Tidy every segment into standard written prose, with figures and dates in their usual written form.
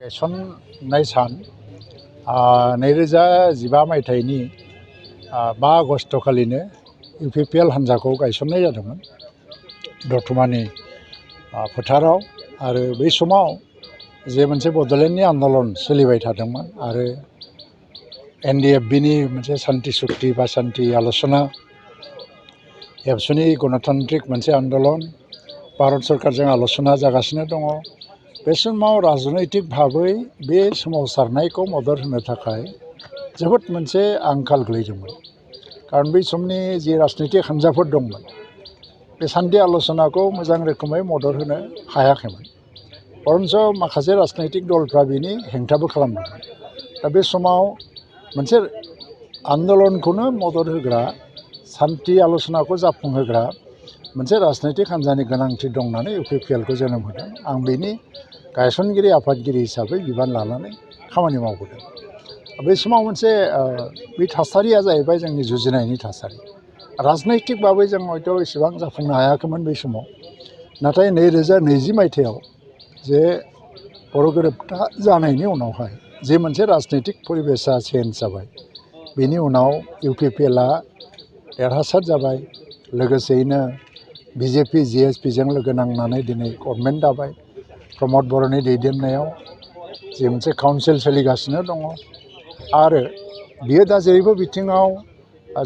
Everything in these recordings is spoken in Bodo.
यस'न सान 2015 मायथाइनि 5 आगस्ट खालिनो UPPL हान्जाखौ गायसननाय जादोंमोन दतमानि फोथाराव आरो बै समाव जे मोनसे बड'लेण्डनि आन्दलन सोलिबाय थादोंमोन आरो NDFBनि मोनसे शान्ति सुक्ति बा शान्ति आल'सना एबसुनि गणतान्त्रिक मोनसे आन्दलन भारत सरकारजों आल'सना जागासिनो दङ। बे समाव राजनैतिक भाबै बे सोमावसारनायखौ मदद होनो थाखाय जोबोद मोनसे आंखाल गोलैदोंमोन। कारण बै समनि जि राजनैतिक हान्जाफोर दंमोन बे शान्ति आल'सनाखौ मोजां रोखोमै मदद होनो हायाखैमोन। बरन्स माखासे राजनैतिक दलफ्रा बेनि हेंथाबो खालामदोंमोन। दा बे समाव मोनसे आन्दलनखौनो मदद होग्रा शान्ति आल'सनाखौ जाफुंहोग्रा मोनसे राजनैतिक हान्जानि गोनांथि दं होननानै UPPLखौ जोनोम होदों। आं बेनि गायसनगिरि आफादगिरि हिसाबै बिबान लानानै खामानि मावबोदों। बे समाव मोनसे बे थासारिया जाहैबाय जोंनि जुजिनायनि थासारि। राजनैतिकबाबो जों हयथ' एसेबां जाफुंनो हायाखैमोन बै समाव। नाथाय 2020 मायथाइयाव जे बर' गोरोबथा जानायनि उनावहाय जे मोनसे राजनैतिक परिबेसा चेन्ज जाबाय, बेनि उनाव UPPLआ देरहासार जाबाय। लोगोसेयैनो BJP GSPजों लोगो नांनानै दिनै गभर्नमेन्ट दाबाय। प्रमद बर'नि दैदेननायाव जे मोनसे काउन्सिल सोलिगासिनो दङ आरो बियो दा जेरैबो बिथिङाव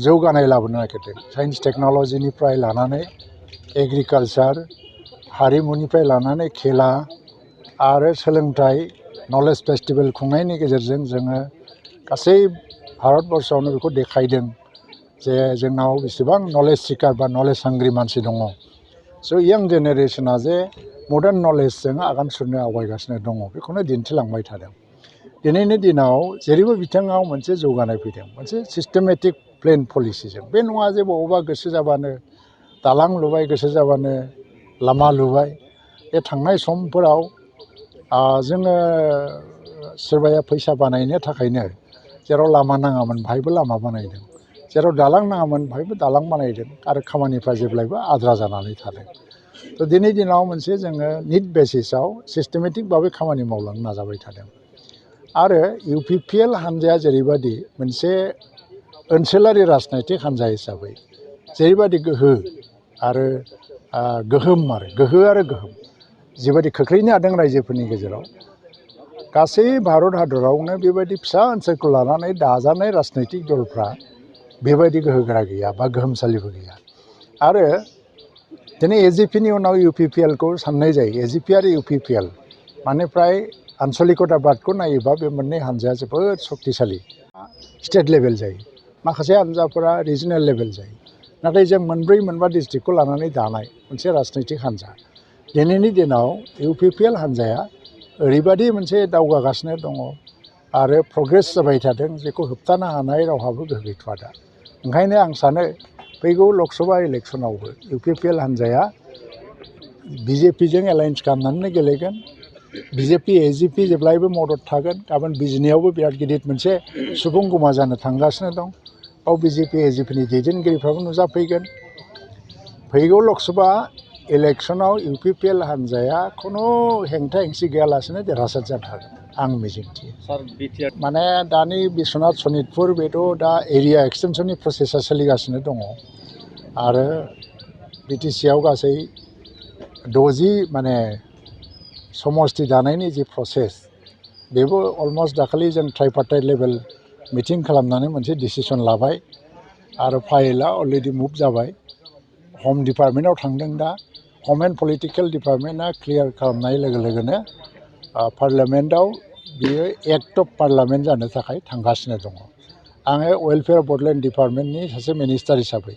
जौगानाय लाबोनो नागिरदों। साइन्स टेक्न'लजिनिफ्राय लानानै एग्रिकालचार, हारिमुनिफ्राय लानानै खेला आरो सोलोंथाइ, नलेज फेस्टिभेल खुंनायनि गेजेरजों जोङो गासै भारतबर्षआवनो बेखौ देखायदों जे जोंनाव बेसेबां नलेज सिकार बा नलेज हांग्रि मानसि दङ। स' यां जेनेरेसना जे मडार्न नलेजजों आगान सुरनो आवगायगासिनो दङ बेखौनो दिन्थिलांबाय थादों। दिनैनि दिनाव जेरैबो बिथिङाव मोनसे जौगानाय फैदों, मोनसे सिस्टेमेटिक प्लेन पलिसिजों। बे नङा जे बबावबा गोसो जाबानो दालां लुबाय, गोसो जाबानो लामा लुबाय। बे थांनाय समफोराव जोङो सोरबाया फैसा बानायनो थाखायनो जेराव लामा नाङामोन बाहायबो लामा बानायदों, जेराव दालां नाङामोन बाहायबो दालां बानायदों आरो खामानिफ्रा जेब्लायबो आद्रा जानानै थादों। थ' दिनै दिनाव मोनसे जोङो निड बेसिसआव सिस्टेमेटिक भाबै खामानि मावलांनो नाजाबाय थादों। आरो UPPL हान्जाया जेरैबायदि मोनसे ओनसोलारि राजनैतिक हान्जा हिसाबै जेरैबायदि गोहो आरो गोहोम जिबायदि खोख्लैनो हादों रायजोफोरनि गेजेराव, गासै भारत हादरावनो बेबायदि फिसा ओनसोलखौ लानानै दाजानाय राजनैतिक दलफ्रा बेबायदि गोहोगोरा गैया बा गोहोमसालिबो गैया। आरो दिनै AGPनि उनाव UPPLखौ साननाय जायो। AGP आरो UPPL माने फ्राय आन्सलिकताबादखौ नायोबा बे मोननै हान्जाया जोबोद शक्तिशालि। स्टेट लेभेल जायो, माखासे हान्जाफोरा रिजनेल लेभेल जायो। नाथाय जों मोनब्रै मोनबा डिस्ट्रिक्टखौ लानानै दानाय मोनसे राजनैतिक हान्जा। दिनैनि दिनाव UPPL हान्जाया ओरैबायदि मोनसे दावगागासिनो दङ आरो प्रग्रेस जाबाय थादों जेखौ होबथानो हानाय रावहाबो गोहो गैथ'आ दा। ओंखायनो आं सानो फैगौ लकसभा इलेक्सनावबो UPPL हान्जाया BJPजों एलायन्स खालामनानै गेलेगोन। BJP AGP जेब्लायबो मदद थागोन। गाबोन बिजिनियावबो बिराद गिदिर मोनसे सुबुं गमा जानो थांगासिनो दं। बाव BJP AGPनि दैदेनगिरिफ्राबो नुजाफैगोन। फैगौ लकसभा इलेक्सनाव UPPL हान्जाया खुनु हेंथा हेंसि गैयालासेनो देरहासार जानो हागोन आं मिजिंथियो। माने दानि बिश्वनाथ सनितपुर बेथ' दा एरिया एक्सटेनसननि प्रसेसा सोलिगासिनो दङ आरो BTCआव गासै 60 समष्टि दानायनि जि प्रसेस बेबो अलमस्ट दाखालि जों ट्राइपार्टाइट लेभेल मिटिं खालामनानै मोनसे डिसिसन लाबाय आरो फाइलआ अलरेडि मुभ जाबाय। हम डिपार्टमेन्टआव थांदों दा। हम एन्ड पलिटिकेल डिपार्टमेन्टआ क्लियार खालामनाय लोगो लोगोनो पार्लियामेन्टआव बियो एक्ट अफ पार्लियामेन्ट जानो थाखाय थांगासिनो दङ। आङो वेलफेयार अफ बड'लेण्ड डिपार्टमेन्टनि सासे मिनिस्टार हिसाबै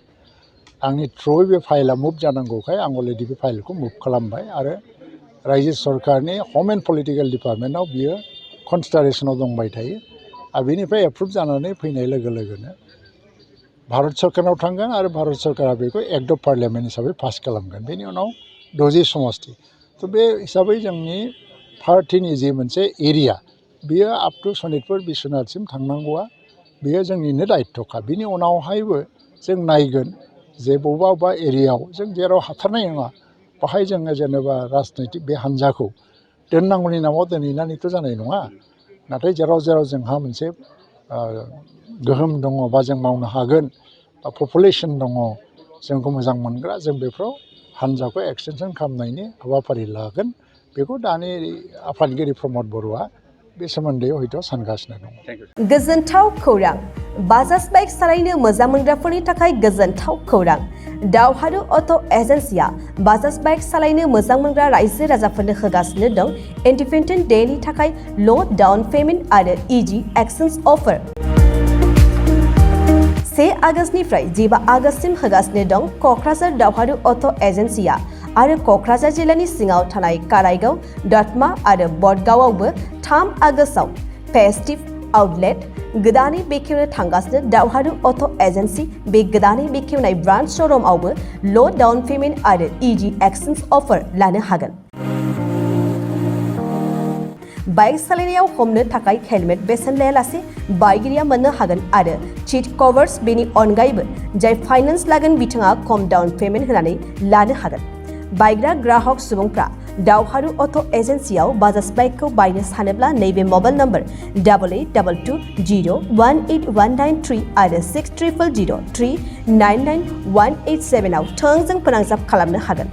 आंनि थ्रुयै बे फाइलआ मुभ जानांगौखाय आं अलरेडि बे फाइलखौ मुभ खालामबाय आरो रायजो सरकारनि हम एन्ड पलिटिकेल डिपार्टमेन्टआव बियो कनसिडारेसनाव दंबाय थायो आरो बेनिफ्राय एप्रुभ जानानै फैनाय लोगो लोगोनो भारत सरकारनाव थांगोन आरो भारत सरकारा बेखौ एक्ट अफ पार्लियामेन्ट हिसाबै पास खालामगोन। बेनि उनाव 60 समष्टि। थ' बे हिसाबै जोंनि पार्टिनि जि मोनसे एरिया बियो आप टु सनितपुर बिश्वनाथसिम थांनांगौआ बियो जोंनिनो दायित्वखा। बिनि उनावहायबो जों नायगोन जे बबेबा एरियायाव जों जेराव हाथारनाय नङा बाहाय जोङो जेनेबा राजनैतिक बे हान्जाखौ दोननांगौनि नामाव दोनहैनानैथ' जानाय नङा नाथाय जेराव जेराव जोंहा मोनसे गोहोम दङ बा जों मावनो हागोन बा पपुलेसन दङ जोंखौ मोजां मोनग्रा जों बेफोराव हान्जाखौ एक्सटेनसन खालामनायनि हाबाफारि लागोन बेखौ दानि आफादगिरि प्रमद बर'आ बे सोमोन्दै हयथ' सानगासिनो दं। गोजोनथाव खौरां बाजाज बाइक सालायनो मोजां मोनग्राफोरनि थाखाय गोजोनथाव खौरां दावहारु अट' एजेन्सिया बाजाज बाइक सालायनो मोजां मोनग्रा रायजो राजाफोरनो होगासिनो दं इन्डिपेन्डेन्ट डेनि थाखाय ल' डाउन पेमेन्ट आरो इजि एक्सचेन्ज अफार 1 आगष्टनिफ्राय 15 आगष्टसिम होगासिनो दं क'क्राझार दावहारु अट' एजेन्सिया आरो क'क्राझार जिल्लानि सिङाव थानाय काराइगाव दतमा आरो बडगावआवबो 3 आगष्टआव फेस्टिभ आउटलेट गोदानै बेखेवनो थांगासिनो दावहारु अट' एजेन्सि बे गोदानै बेखेवनाय ब्रान्च श'रुमआवबो ल' डाउन पेमेन्ट आरो इजि एक्सचेन्ज अफार लानो हागोन। बाइक सालायनायाव हमनो थाखाय हेलमेट बेसेन लायालासे बाइकगिरिया मोननो हागोन आरो सीट कभार्स बेनि अनगायैबो जाय फाइनान्स लागोन बिथाङा खम डाउन पेमेन्ट होनानै लानो हागोन। बायग्रा ग्राहक सुबुंफ्रा दावहारु अट' एजेन्सियाव बाजाज बाइकखौ बायनो सानोब्ला नैबे मबाइल नम्बर 8822018193 आरो 6300399187 आव थोंजों फोनांजाब खालामनो हागोन।